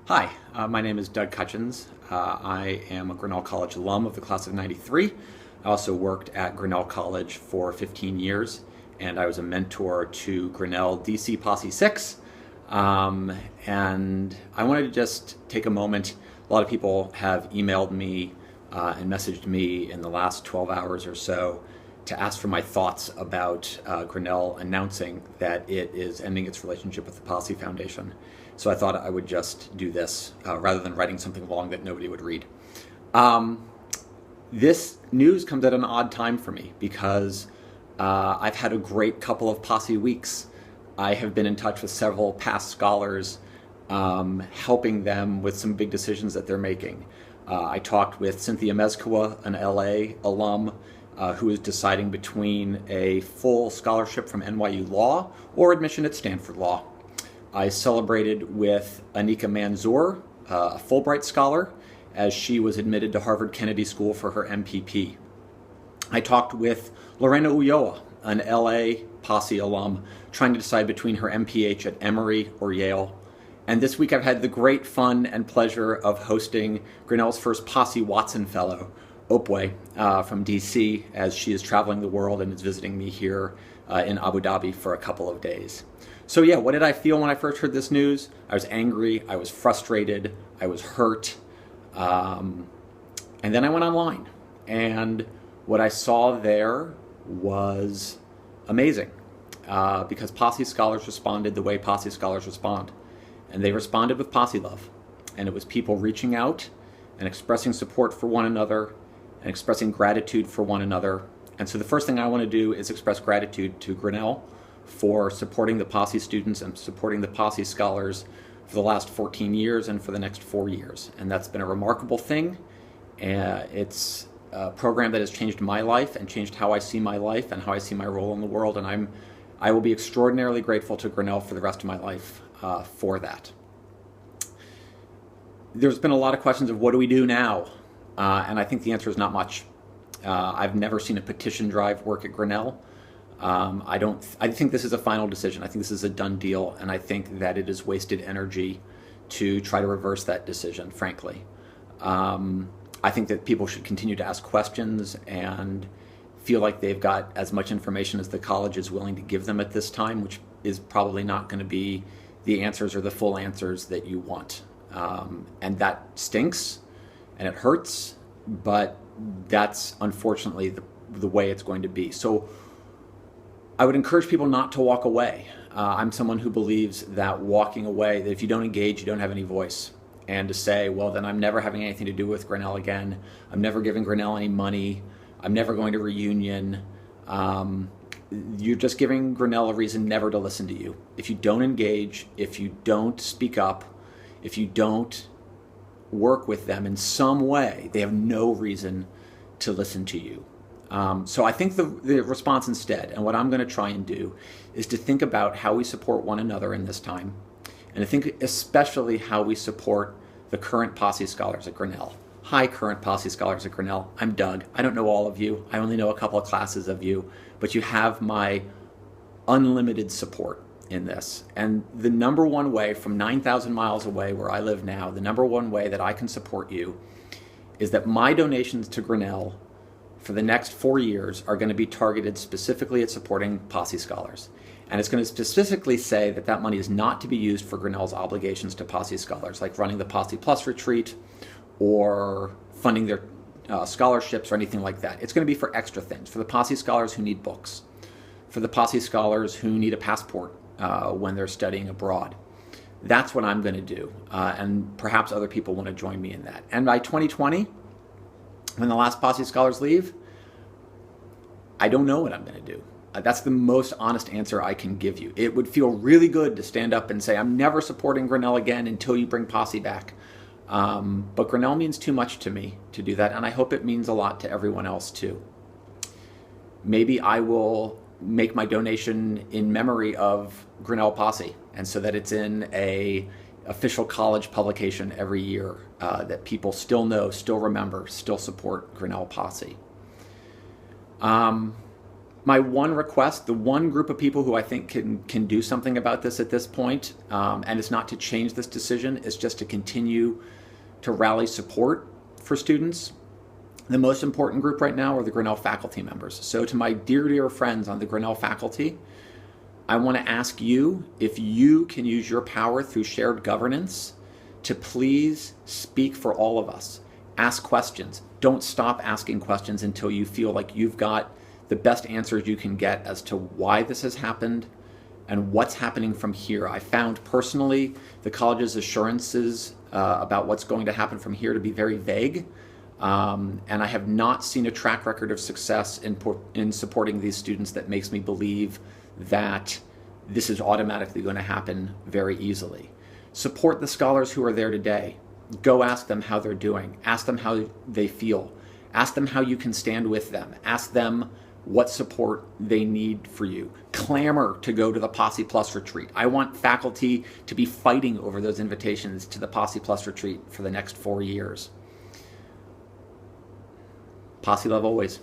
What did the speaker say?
Hi, my name is Doug Cutchins. I am a Grinnell College alum of the class of '93. I also worked at Grinnell College for 15 years, and I was a mentor to Grinnell DC Posse 6. And I wanted to just take a moment. A lot of people have emailed me and messaged me in the last 12 hours or so to ask for my thoughts about Grinnell announcing that it is ending its relationship with the Posse Foundation. So I thought I would just do this rather than writing something long that nobody would read. This news comes at an odd time for me because I've had a great couple of Posse weeks. I have been in touch with several past scholars, helping them with some big decisions that they're making. I talked with Cynthia Mezcua, an LA alum, who is deciding between a full scholarship from NYU Law or admission at Stanford Law. I celebrated with Anika Manzoor, a Fulbright scholar, as she was admitted to Harvard Kennedy School for her MPP. I talked with Lorena Ulloa, an LA Posse alum, trying to decide between her MPH at Emory or Yale. And this week I've had the great fun and pleasure of hosting Grinnell's first Posse Watson Fellow, Opwe, from DC, as she is traveling the world and is visiting me here in Abu Dhabi for a couple of days. So yeah, what did I feel when I first heard this news? I was angry, I was frustrated, I was hurt. And then I went online, and what I saw there was amazing, because Posse scholars responded the way Posse scholars respond. And they responded with Posse love. And it was people reaching out and expressing support for one another and expressing gratitude for one another. And so the first thing I want to do is express gratitude to Grinnell for supporting the Posse students and supporting the Posse scholars for the last 14 years and for the next 4 years. And that's been a remarkable thing. It's a program that has changed my life and changed how I see my life and how I see my role in the world. And I will be extraordinarily grateful to Grinnell for the rest of my life for that. There's been a lot of questions of what do we do now? And I think the answer is not much. I've never seen a petition drive work at Grinnell. I think this is a final decision. I think this is a done deal, and I think that it is wasted energy to try to reverse that decision, frankly. I think that people should continue to ask questions and feel like they've got as much information as the college is willing to give them at this time, which is probably not going to be the answers or the full answers that you want. And that stinks, and it hurts, but that's unfortunately the way it's going to be. So I would encourage people not to walk away. I'm someone who believes that walking away, that if you don't engage, you don't have any voice. And to say, well, then I'm never having anything to do with Grinnell again. I'm never giving Grinnell any money. I'm never going to reunion. You're just giving Grinnell a reason never to listen to you. If you don't engage, if you don't speak up, if you don't work with them in some way, they have no reason to listen to you. So I think the response instead, and what I'm going to try and do, is to think about how we support one another in this time, and to think especially how we support the current Posse scholars at Grinnell. Hi, current Posse scholars at Grinnell. I'm Doug. I don't know all of you. I only know a couple of classes of you, but you have my unlimited support in this. And the number one way, from 9,000 miles away where I live now, the number one way that I can support you is that my donations to Grinnell for the next 4 years are going to be targeted specifically at supporting Posse scholars. And it's going to specifically say that that money is not to be used for Grinnell's obligations to Posse scholars, like running the Posse Plus retreat or funding their scholarships or anything like that. It's going to be for extra things, for the Posse scholars who need books, for the Posse scholars who need a passport when they're studying abroad. That's what I'm going to do. And perhaps other people want to join me in that. And by 2020, when the last Posse scholars leave, I don't know what I'm going to do. That's the most honest answer I can give you. It would feel really good to stand up and say, I'm never supporting Grinnell again until you bring Posse back. But Grinnell means too much to me to do that, and I hope it means a lot to everyone else too. Maybe I will make my donation in memory of Grinnell Posse, and so that it's in a official college publication every year that people still know, still remember, still support Grinnell Posse. My one request, the one group of people who I think can do something about this at this point, and it's not to change this decision, is just to continue to rally support for students. The most important group right now are the Grinnell faculty members. So to my dear friends on the Grinnell faculty, I want to ask you if you can use your power through shared governance to please speak for all of us. Ask questions. Don't stop asking questions until you feel like you've got the best answers you can get as to why this has happened and what's happening from here. I found personally the college's assurances about what's going to happen from here to be very vague. And I have not seen a track record of success in supporting these students that makes me believe that this is automatically going to happen very easily. Support the scholars who are there today. Go ask them how they're doing. Ask them how they feel. Ask them how you can stand with them. Ask them what support they need for you. Clamor to go to the Posse Plus retreat. I want faculty to be fighting over those invitations to the Posse Plus retreat for the next 4 years. Posse love always.